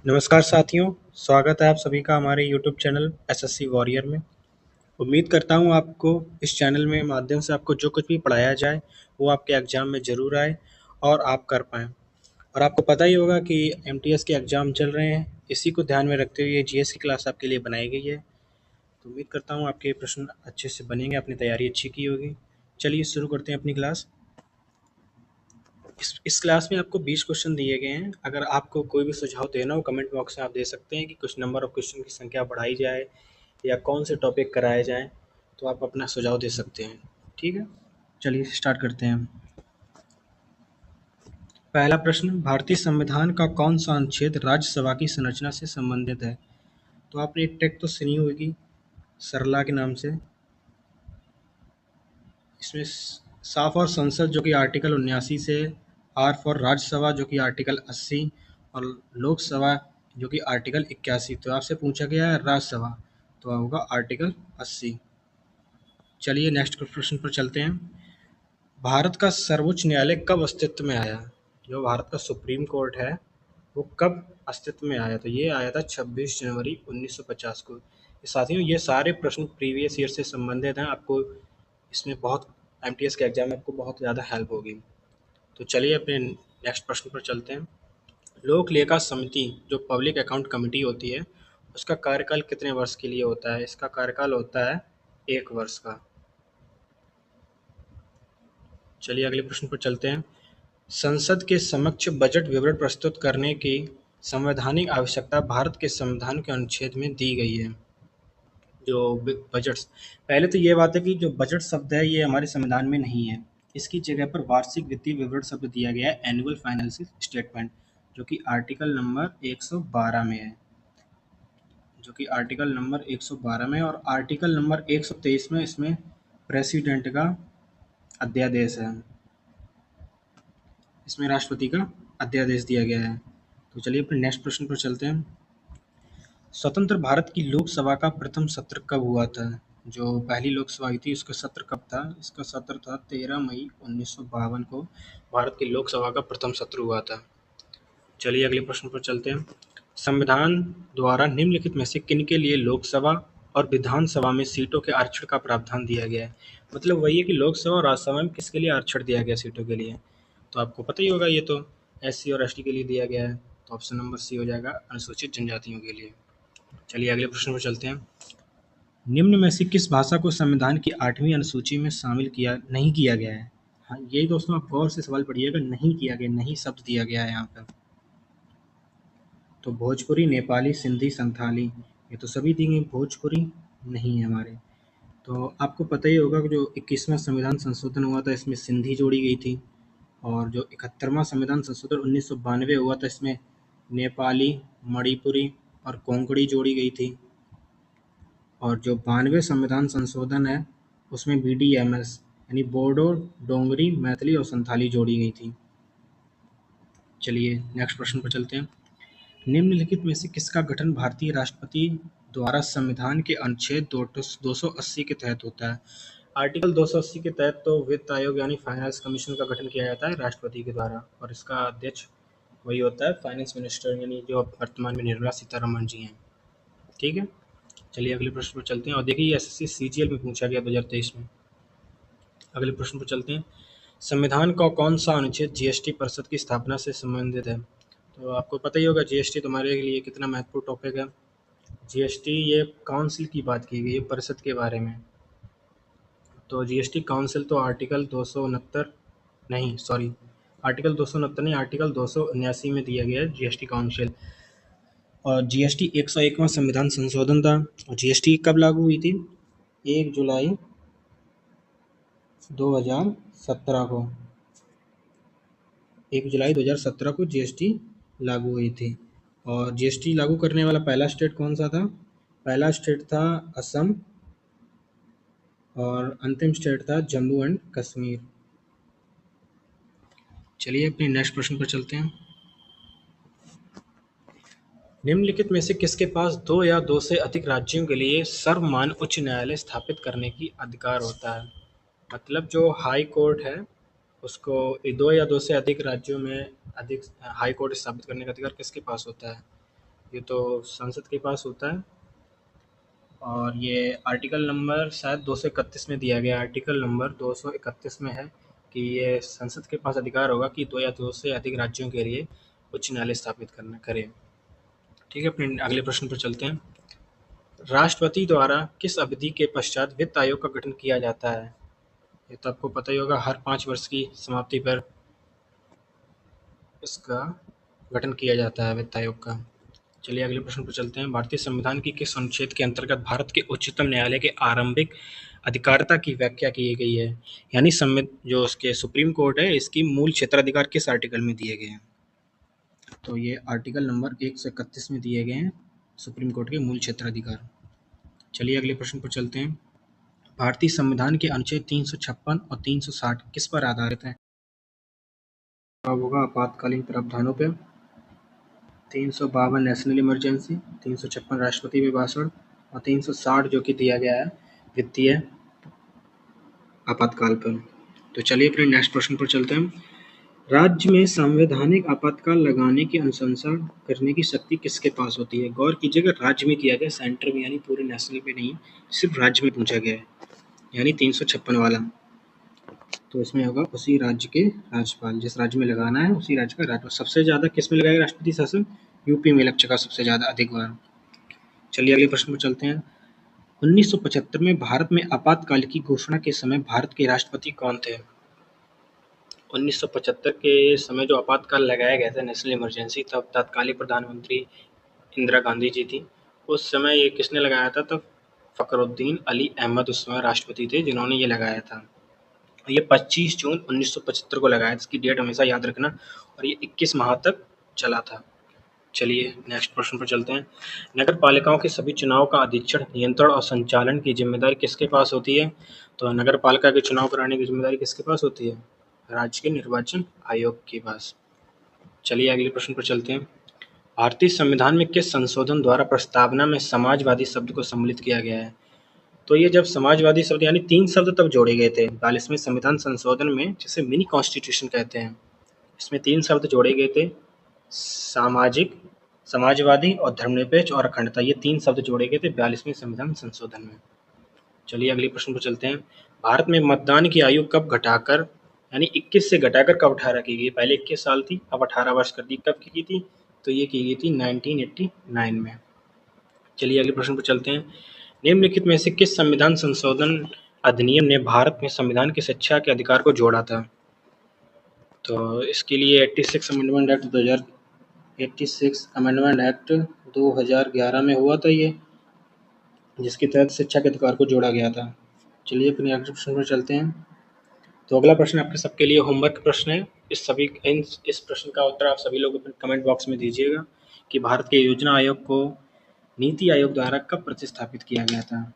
नमस्कार साथियों, स्वागत है आप सभी का हमारे यूट्यूब चैनल एसएससी वॉरियर में। उम्मीद करता हूँ आपको इस चैनल में माध्यम से आपको जो कुछ भी पढ़ाया जाए वो आपके एग्ज़ाम में ज़रूर आए और आप कर पाएँ। और आपको पता ही होगा कि एमटीएस के एग्ज़ाम चल रहे हैं, इसी को ध्यान में रखते हुए ये जीएस की क्लास आपके लिए बनाई गई है। तो उम्मीद करता हूँ आपके प्रश्न अच्छे से बनेंगे, आपने तैयारी अच्छी की होगी। चलिए शुरू करते हैं अपनी क्लास। इस क्लास में आपको 20 क्वेश्चन दिए गए हैं। अगर आपको कोई भी सुझाव देना हो कमेंट बॉक्स में आप दे सकते हैं कि कुछ नंबर ऑफ क्वेश्चन की संख्या बढ़ाई जाए या कौन से टॉपिक कराए जाएँ, तो आप अपना सुझाव दे सकते हैं। ठीक है? चलिए स्टार्ट करते हैं। पहला प्रश्न, भारतीय संविधान का कौन-सा अनुच्छेद राज्यसभा की संरचना से संबंधित है? तो आपने एक टेक तो सुनी होगी सरला के नाम से। इसमें साफ और संसद जो कि आर्टिकल 79 से, आर फॉर राज्यसभा जो कि आर्टिकल 80 और लोकसभा जो कि आर्टिकल 81। तो आपसे पूछा गया है राज्यसभा, तो होगा आर्टिकल 80। चलिए नेक्स्ट प्रश्न पर चलते हैं। भारत का सर्वोच्च न्यायालय कब अस्तित्व में आया? जो भारत का सुप्रीम कोर्ट है वो कब अस्तित्व में आया? तो ये आया था 26 जनवरी 1950 को। साथियों ये सारे प्रश्न प्रीवियस ईयर से संबंधित हैं। आपको इसमें बहुत एमटीएस के एग्जाम में आपको बहुत ज़्यादा हेल्प होगी। तो चलिए अपने नेक्स्ट प्रश्न पर चलते हैं। लोक लेखा समिति जो पब्लिक अकाउंट कमेटी होती है उसका कार्यकाल कितने वर्ष के लिए होता है? इसका कार्यकाल होता है 1 वर्ष का। चलिए अगले प्रश्न पर चलते हैं। संसद के समक्ष बजट विवरण प्रस्तुत करने की संवैधानिक आवश्यकता भारत के संविधान के अनुच्छेद में दी गई है। जो बजट्स, पहले तो ये बात है कि जो बजट शब्द है ये हमारे संविधान में नहीं है। इसकी जगह पर वार्षिक वित्तीय विवरण शब्द दिया गया है, एनुअल फाइनेंशियल स्टेटमेंट, जो कि आर्टिकल नंबर 112 में है। जो कि आर्टिकल नंबर 112 में और आर्टिकल नंबर 123 में इसमें प्रेसिडेंट का अध्यादेश है। इसमें राष्ट्रपति का अध्यादेश दिया गया है। तो चलिए अपने नेक्स्ट प्रश्न पर चलते हैं। स्वतंत्र भारत की लोकसभा का प्रथम सत्र कब हुआ था? जो पहली लोकसभा हुई थी उसका सत्र कब था? इसका सत्र था 13 मई 1952 को भारत की लोकसभा का प्रथम सत्र हुआ था। चलिए अगले प्रश्न पर चलते हैं। संविधान द्वारा निम्नलिखित में से किन के लिए लोकसभा और विधानसभा में सीटों के आरक्षण का प्रावधान दिया गया है? मतलब वही है कि लोकसभा और राज्यसभा में किसके लिए आरक्षण दिया गया सीटों के लिए? तो आपको पता ही होगा, ये तो एससी और एसटी के लिए दिया गया है। तो ऑप्शन नंबर सी हो जाएगा, अनुसूचित जनजातियों के लिए। चलिए अगले प्रश्न पर चलते हैं। निम्न में से किस भाषा को संविधान की 8वीं अनुसूची में शामिल नहीं किया गया है? हाँ यही दोस्तों, आप गौर से सवाल पढ़िएगा, नहीं किया गया, नहीं शब्द दिया गया है यहाँ पर। तो भोजपुरी, नेपाली, सिंधी, संथाली, ये तो सभी देंगे, भोजपुरी नहीं है हमारे। तो आपको पता ही होगा कि जो 21वां संविधान संशोधन हुआ था इसमें सिंधी जोड़ी गई थी, और जो 71वां संविधान संशोधन 1992 हुआ था इसमें नेपाली, मणिपुरी और कोंकणी जोड़ी गई थी। और जो 92 संविधान संशोधन है उसमें बीडीएमएस यानी बोडो, डोंगरी, मैथिली और संथाली जोड़ी गई थी। चलिए नेक्स्ट प्रश्न पर चलते हैं। निम्नलिखित में से किसका गठन भारतीय राष्ट्रपति द्वारा संविधान के अनुच्छेद 280 के तहत होता है? आर्टिकल 280 के तहत तो वित्त आयोग यानी फाइनेंस कमीशन का गठन किया जाता है राष्ट्रपति के द्वारा, और इसका अध्यक्ष वही होता है फाइनेंस मिनिस्टर, यानी जो वर्तमान में निर्मला सीतारमण जी हैं। ठीक है, चलिए अगले प्रश्न पर चलते हैं। और देखिए एसएससी सीजीएल में पूछा गया 2023 में। अगले प्रश्न पर चलते हैं। संविधान का कौन सा अनुच्छेद जीएसटी परिषद की स्थापना से संबंधित है? तो आपको पता ही होगा जीएसटी तुम्हारे लिए कितना महत्वपूर्ण टॉपिक है। जीएसटी ये काउंसिल की बात की गई है, परिषद के बारे में। तो जीएसटी काउंसिल तो आर्टिकल 269 नहीं, सॉरी, आर्टिकल 269 नहीं, आर्टिकल 279 में दिया गया है जीएसटी काउंसिल। और जीएसटी 101वां संविधान संशोधन था। और जीएसटी कब लागू हुई थी? 1 जुलाई 2017 को। 1 जुलाई 2017 को जीएसटी लागू हुई थी। और जीएसटी लागू करने वाला पहला स्टेट कौन सा था? पहला स्टेट था असम और अंतिम स्टेट था जम्मू एंड कश्मीर। चलिए अपने नेक्स्ट प्रश्न पर चलते हैं। निम्नलिखित में से किसके पास 2 या 2 से अधिक राज्यों के लिए सर्वमान्य उच्च न्यायालय स्थापित करने की अधिकार होता है? मतलब जो हाई कोर्ट है उसको 2 या 2 से अधिक राज्यों में अधिक हाई कोर्ट स्थापित करने का अधिकार किसके पास होता है? ये तो संसद के पास होता है, और ये आर्टिकल नंबर शायद 231 में दिया गया है। आर्टिकल नंबर 231 में है कि ये संसद के पास अधिकार होगा कि 2 या 2 से अधिक राज्यों के लिए उच्च न्यायालय स्थापित करना करे। ठीक है, अपने अगले प्रश्न पर चलते हैं। राष्ट्रपति द्वारा किस अवधि के पश्चात वित्त आयोग का गठन किया जाता है? ये तो आपको पता ही होगा, हर 5 वर्ष की समाप्ति पर इसका गठन किया जाता है वित्त आयोग का। चलिए अगले प्रश्न पर चलते हैं। भारतीय संविधान की किस अनुच्छेद के अंतर्गत भारत के उच्चतम न्यायालय के आरंभिक अधिकारिता की व्याख्या की गई है? यानी जो उसके सुप्रीम कोर्ट है, इसकी मूल क्षेत्राधिकार किस आर्टिकल में दिए गए हैं? तो ये आर्टिकल नंबर 131 में दिए गए हैं सुप्रीम कोर्ट के मूल क्षेत्राधिकार। चलिए अगले प्रश्न पर चलते हैं। भारतीय संविधान के अनुच्छेद 356 और 360 किस पर आधारित हैं? जवाब होगा आपातकालीन प्रावधानों पर। 352 नेशनल इमरजेंसी, 356 राष्ट्रपति अभिभाषण और 360 जो कि दिया गया है वित्तीय आपातकाल पर। तो चलिए अपने नेक्स्ट प्रश्न पर चलते हैं। राज्य में संवैधानिक आपातकाल लगाने की अनुशंसा करने की शक्ति किसके पास होती है? गौर कीजिएगा, राज्य में किया गया, सेंटर में यानी पूरे नेशनल पे नहीं, सिर्फ राज्य में पूछा गया है, यानी 356 वाला। तो इसमें होगा उसी राज्य के राज्यपाल, जिस राज्य में लगाना है उसी राज्य का राज्यपाल। सबसे ज़्यादा किस में लगाएगा राष्ट्रपति शासन? यूपी में लग चुका सबसे ज़्यादा अधिक बार। चलिए अगले प्रश्न पर चलते हैं। 1975 में भारत में आपातकाल की घोषणा के समय भारत के राष्ट्रपति कौन थे? 1975 के समय जो आपातकाल लगाया गया था, नेशनल इमरजेंसी, तब तत्कालीन प्रधानमंत्री इंदिरा गांधी जी थी। उस समय ये किसने लगाया था? तब फखरुद्दीन अली अहमद उस समय राष्ट्रपति थे जिन्होंने ये लगाया था। ये 25 जून 1975 को लगाया था, इसकी डेट हमेशा याद रखना, और ये 21 माह तक चला था। चलिए नेक्स्ट प्रश्न पर चलते हैं। नगर पालिकाओं के सभी चुनाव का अधीक्षण, नियंत्रण और संचालन की जिम्मेदारी किसके पास होती है? तो नगर पालिका के चुनाव कराने की जिम्मेदारी किसके पास होती है? राज्य के निर्वाचन आयोग के पास। चलिए अगले प्रश्न पर चलते हैं। भारतीय संविधान में किस संशोधन द्वारा प्रस्तावना में समाजवादी शब्द को सम्मिलित किया गया है? तो ये जब समाजवादी शब्द यानी 3 शब्द तब जोड़े गए थे 42वें संविधान संशोधन में, जिसे मिनी कॉन्स्टिट्यूशन कहते हैं। इसमें 3 शब्द जोड़े गए थे, सामाजिक, समाजवादी और धर्मनिरपेक्ष और अखंडता। ये 3 शब्द जोड़े गए थे 42वें संविधान संशोधन में। चलिए अगले प्रश्न पर चलते हैं। भारत में मतदान की आयु कब घटाकर, यानी 21 से घटाकर कब 18 की गई? पहले 21 साल थी, अब 18 वर्ष कर दी। कब की थी? तो ये की गई थी 1989 में। चलिए अगले प्रश्न पर चलते हैं। निम्नलिखित में से किस संविधान संशोधन अधिनियम ने भारत में संविधान की शिक्षा के अधिकार को जोड़ा था? तो इसके लिए 86 अमेंडमेंट एक्ट 2011 में हुआ था ये, जिसके तहत शिक्षा के अधिकार को जोड़ा गया था। चलिए अपने अगले प्रश्न पर चलते हैं। तो अगला प्रश्न आपके सबके लिए होमवर्क प्रश्न है। इस प्रश्न का उत्तर आप सभी लोग अपने कमेंट बॉक्स में दीजिएगा कि भारत के योजना आयोग को नीति आयोग द्वारा कब प्रतिस्थापित किया गया था?